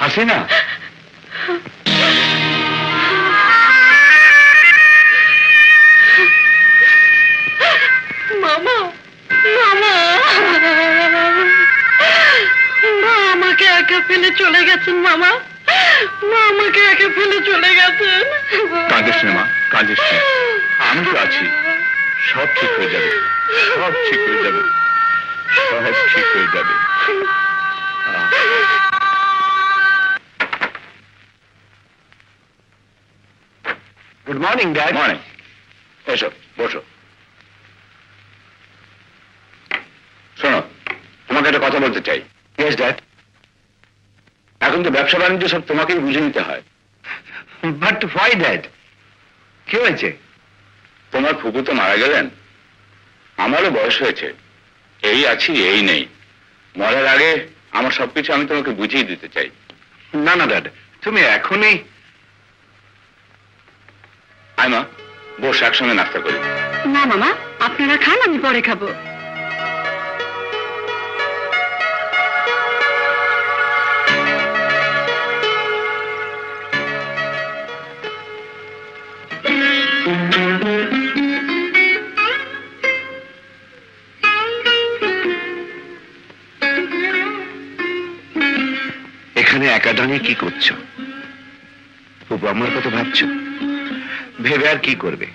হাসিনা, মামা, মামা, মা আমাকে একা ফেলে চলে গেছেন। মামা, মা আমাকে একা ফেলে চলে গেছেন। কাঁদিস না মা, কাঁদিস না, আমি তো আছি, সব ঠিক হয়ে যাবে, সব ঠিক হয়ে যাবে, সব ঠিক হয়ে যাবে। Good morning dad. মর্নিং। এসো, বসো। শোনো, তোমাকে একটা কথা বলতে চাই। Yes dad. এখন তো ব্যবসা বাণিজ্য সব তোমাকেই বুঝে নিতে হয়। But why dad? কি হয়েছে? তোমার ফুপু তো মারা গেলেন, আমারও বয়স হয়েছে, এই আছি এই নেই। মরার আগে আমার সবকিছু আমি তোমাকে বুঝিয়ে দিতে চাই। না না ড্যাড, তুমি এখনই। আয় মা, বস, একসঙ্গে নাস্তা করি। না মামা, আপনারা খান, আমি পরে খাবো। এখানে একা দাঁড়িয়ে কি করছো? ফুপু আমার কথা ভাবছো? ভেবে আর কি করবে,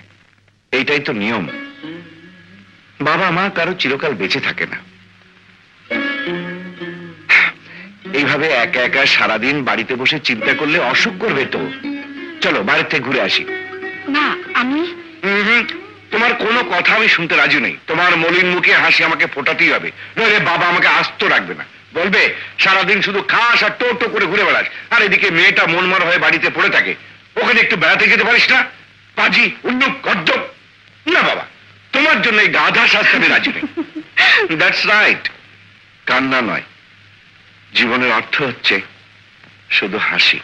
এইটাই তো নিয়ম। বাবা মা কারো চিরকাল বেঁচে থাকে না। এইভাবে একা একা সারাদিন বাড়িতে বসে চিন্তা করলে অসুখ করবে তো। চলো বাড়ির থেকে ঘুরে আসি। না, আমি। তোমার কোনো কথা আমি শুনতে রাজি নেই। তোমার মলিন মুখে হাসি আমাকে ফোটাতেই হবে, নইলে বাবা আমাকে আস্ত রাখবে না। বলবে সারাদিন শুধু খাস আর টো করে ঘুরে বেড়াস, আর এদিকে মেয়েটা মনমর হয়ে বাড়িতে পড়ে থাকে। ওখানে একটু বেড়াতে যেতে পারিস না? পাজি, উন্নুক, গর্দব। না বাবা, তোমার জন্য এই গাধা শাস্তি আমি রাজি নেই। That's right. কান্না নয়, জীবনের অর্থ হচ্ছে শুধু হাসি।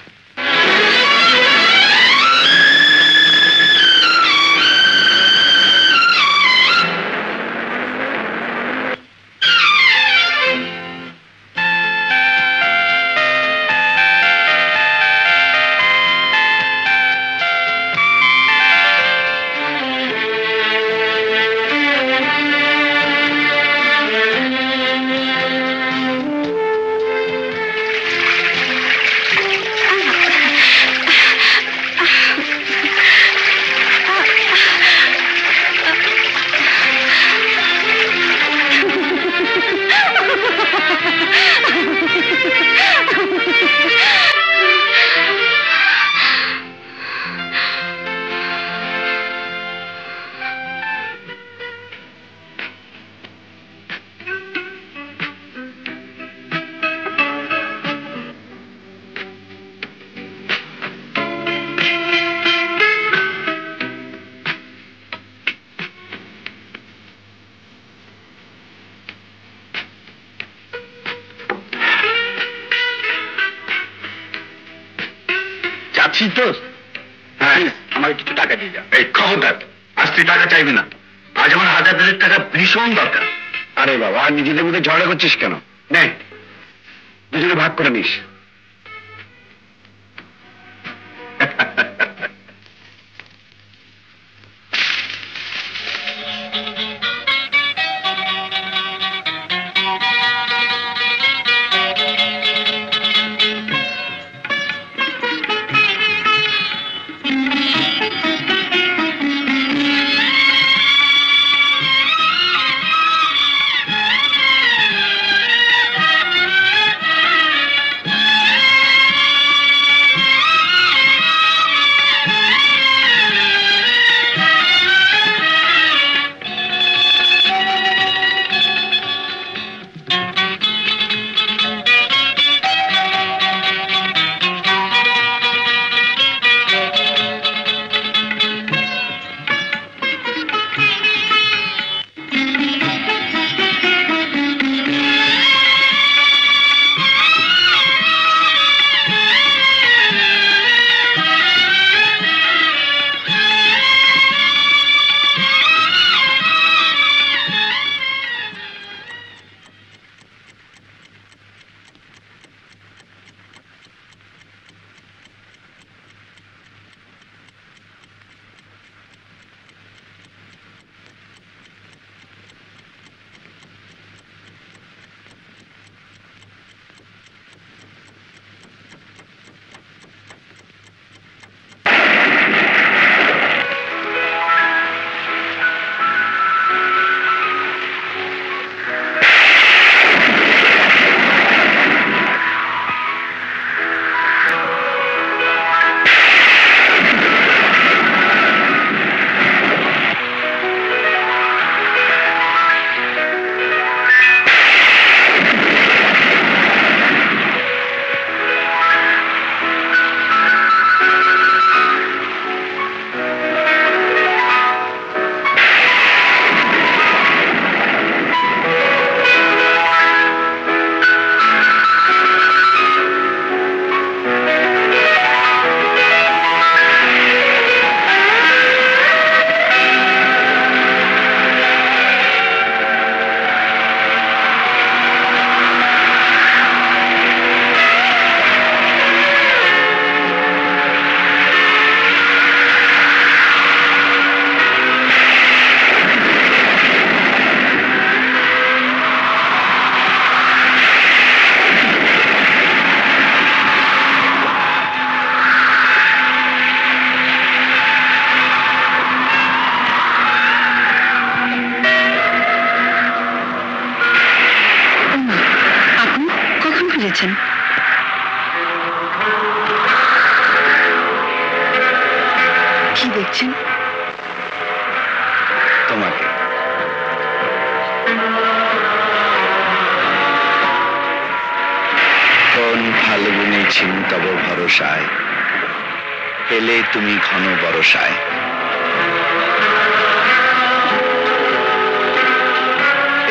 হ্যাঁ, আমাকে কিছু টাকা দিয়ে যা। এই খবরদার, আজ তুই টাকা চাইবি না। আজ আমার 1000 টাকা ভীষণ দরকার। আরে বাবা, নিজেদের মধ্যে ঝগড়া করছিস কেন? নে, দুজনে ভাগ করে নিস। দেখছেন? কি দেখছেন? তোমাকে। কোন ফাল্গুনে ছিন তব ভরসায়, পেলে তুমি ঘন বরসায়।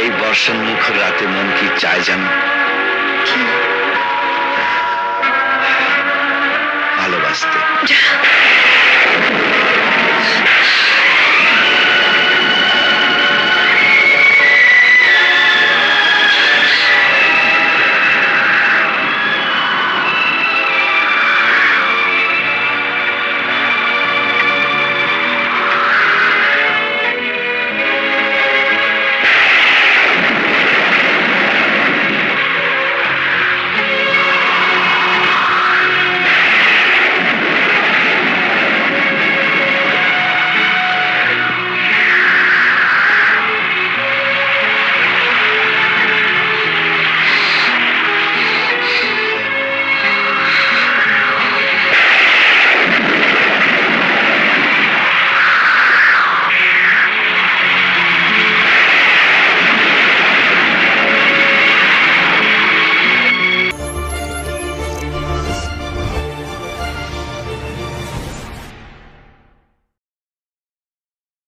এই বর্ষণ মুখর রাতে মন কি চায় জানো? কি?